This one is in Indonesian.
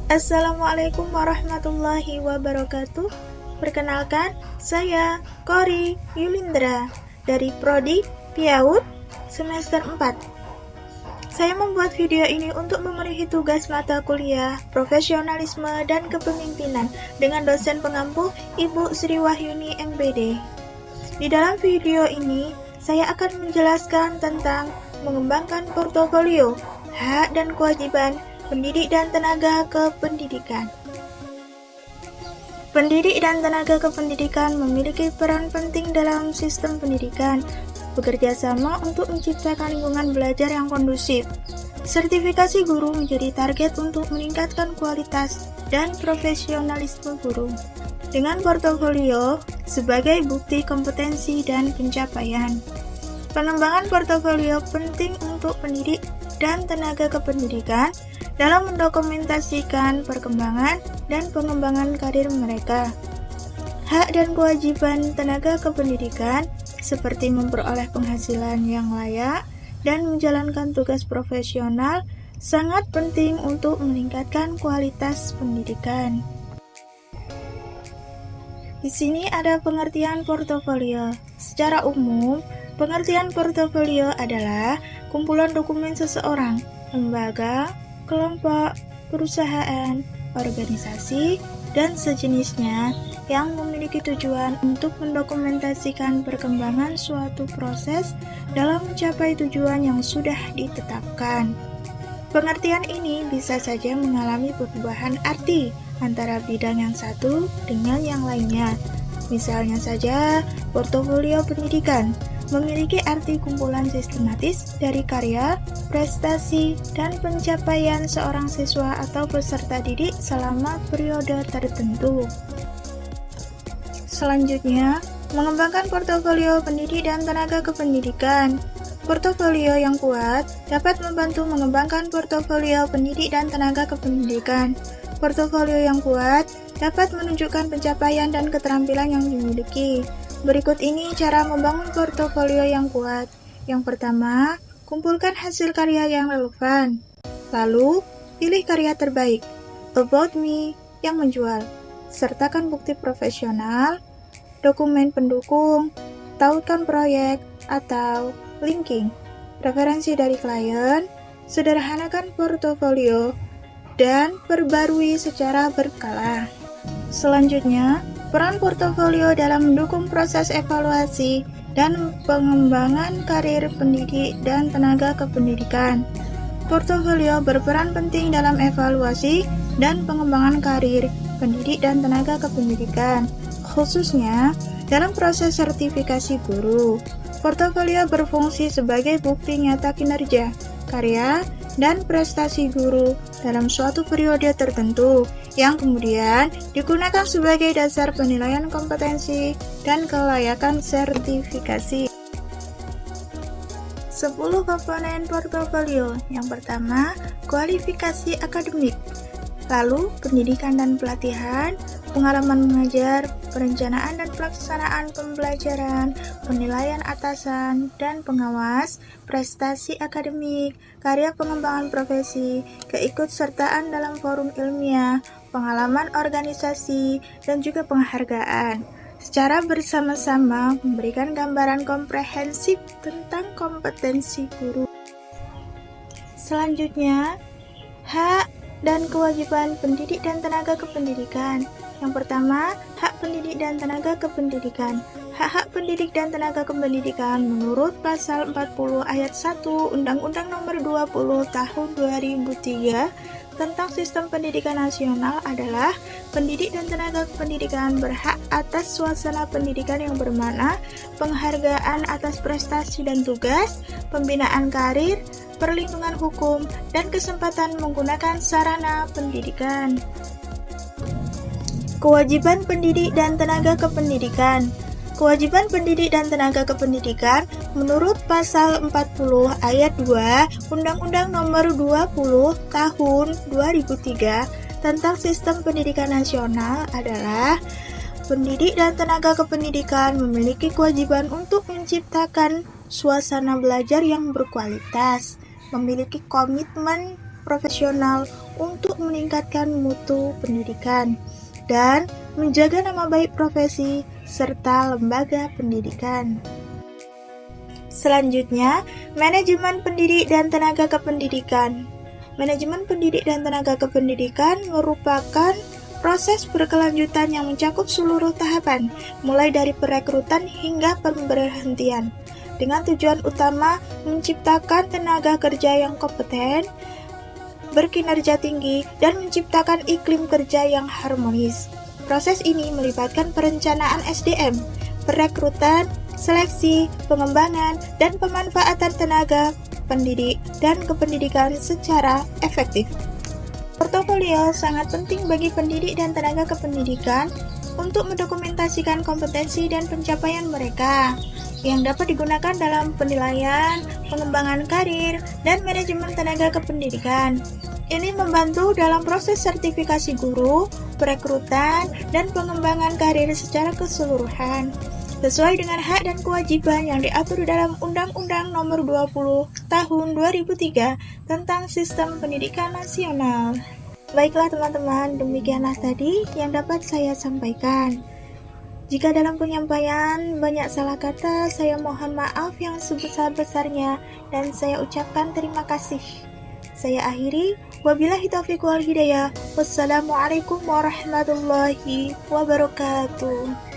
Assalamualaikum warahmatullahi wabarakatuh. Perkenalkan, saya Kori Yulindra dari Prodi PIAUD semester 4. Saya membuat video ini untuk memenuhi tugas mata kuliah Profesionalisme dan Kepemimpinan dengan dosen pengampu Ibu Sri Wahyuni MPD. Di dalam video ini, saya akan menjelaskan tentang mengembangkan portofolio, hak dan kewajiban pendidik dan tenaga kependidikan. Pendidik dan tenaga kependidikan memiliki peran penting dalam sistem pendidikan, bekerja sama untuk menciptakan lingkungan belajar yang kondusif. Sertifikasi guru menjadi target untuk meningkatkan kualitas dan profesionalisme guru, dengan portofolio sebagai bukti kompetensi dan pencapaian. Pengembangan portofolio penting untuk pendidik dan tenaga kependidikan dalam mendokumentasikan perkembangan dan pengembangan karir mereka. Hak dan kewajiban tenaga kependidikan seperti memperoleh penghasilan yang layak dan menjalankan tugas profesional sangat penting untuk meningkatkan kualitas pendidikan. Di sini ada pengertian portofolio. Secara umum, pengertian portofolio adalah kumpulan dokumen seseorang, lembaga, kelompok, perusahaan, organisasi, dan sejenisnya yang memiliki tujuan untuk mendokumentasikan perkembangan suatu proses dalam mencapai tujuan yang sudah ditetapkan. Pengertian ini bisa saja mengalami perubahan arti antara bidang yang satu dengan yang lainnya. Misalnya saja, portofolio pendidikan memiliki arti kumpulan sistematis dari karya, prestasi, dan pencapaian seorang siswa atau peserta didik selama periode tertentu. Selanjutnya, mengembangkan portofolio pendidik dan tenaga kependidikan. Portofolio yang kuat dapat membantu mengembangkan portofolio pendidik dan tenaga kependidikan. Portofolio yang kuat dapat menunjukkan pencapaian dan keterampilan yang dimiliki. Berikut ini cara membangun portofolio yang kuat. Yang pertama, kumpulkan hasil karya yang relevan. Lalu, pilih karya terbaik, about me, yang menjual. Sertakan bukti profesional, dokumen pendukung, tautkan proyek, atau linking, referensi dari klien, sederhanakan portofolio, dan perbarui secara berkala. Selanjutnya, peran portofolio dalam mendukung proses evaluasi dan pengembangan karir pendidik dan tenaga kependidikan. Portofolio berperan penting dalam evaluasi dan pengembangan karir pendidik dan tenaga kependidikan, khususnya dalam proses sertifikasi guru. Portofolio berfungsi sebagai bukti nyata kinerja, karya, dan prestasi guru dalam suatu periode tertentu, yang kemudian digunakan sebagai dasar penilaian kompetensi dan kelayakan sertifikasi. 10 komponen portofolio. Yang pertama, kualifikasi akademik. Lalu, pendidikan dan pelatihan, pengalaman mengajar, perencanaan dan pelaksanaan pembelajaran, penilaian atasan dan pengawas, prestasi akademik, karya pengembangan profesi, keikutsertaan dalam forum ilmiah, pengalaman organisasi, dan juga penghargaan. Secara bersama-sama memberikan gambaran komprehensif tentang kompetensi guru. Selanjutnya, hak dan kewajiban pendidik dan tenaga kependidikan. Yang pertama, hak pendidik dan tenaga kependidikan. Hak-hak pendidik dan tenaga kependidikan menurut pasal 40 ayat 1 Undang-Undang Nomor 20 Tahun 2003 tentang Sistem Pendidikan Nasional adalah pendidik dan tenaga kependidikan berhak atas suasana pendidikan yang bermakna, penghargaan atas prestasi dan tugas, pembinaan karir, perlindungan hukum, dan kesempatan menggunakan sarana pendidikan. Kewajiban pendidik dan tenaga kependidikan. Kewajiban pendidik dan tenaga kependidikan menurut pasal 40 ayat 2 Undang-Undang Nomor 20 Tahun 2003 tentang Sistem Pendidikan Nasional adalah pendidik dan tenaga kependidikan memiliki kewajiban untuk menciptakan suasana belajar yang berkualitas, memiliki komitmen profesional untuk meningkatkan mutu pendidikan dan menjaga nama baik profesi serta lembaga pendidikan. Selanjutnya, manajemen pendidik dan tenaga kependidikan. Manajemen pendidik dan tenaga kependidikan merupakan proses berkelanjutan yang mencakup seluruh tahapan, mulai dari perekrutan hingga pemberhentian, dengan tujuan utama menciptakan tenaga kerja yang kompeten, berkinerja tinggi, dan menciptakan iklim kerja yang harmonis. Proses ini melibatkan perencanaan SDM, perekrutan, seleksi, pengembangan, dan pemanfaatan tenaga pendidik dan kependidikan secara efektif. Portofolio sangat penting bagi pendidik dan tenaga kependidikan untuk mendokumentasikan kompetensi dan pencapaian mereka yang dapat digunakan dalam penilaian, pengembangan karir, dan manajemen tenaga kependidikan. Ini membantu dalam proses sertifikasi guru, perekrutan, dan pengembangan karir secara keseluruhan, sesuai dengan hak dan kewajiban yang diatur dalam Undang-Undang Nomor 20 Tahun 2003 tentang Sistem Pendidikan Nasional. Baiklah teman-teman, demikianlah tadi yang dapat saya sampaikan. Jika dalam penyampaian banyak salah kata, saya mohon maaf yang sebesar-besarnya dan saya ucapkan terima kasih. Saya akhiri, wabillahi taufiq wal hidayah. Wassalamualaikum warahmatullahi wabarakatuh.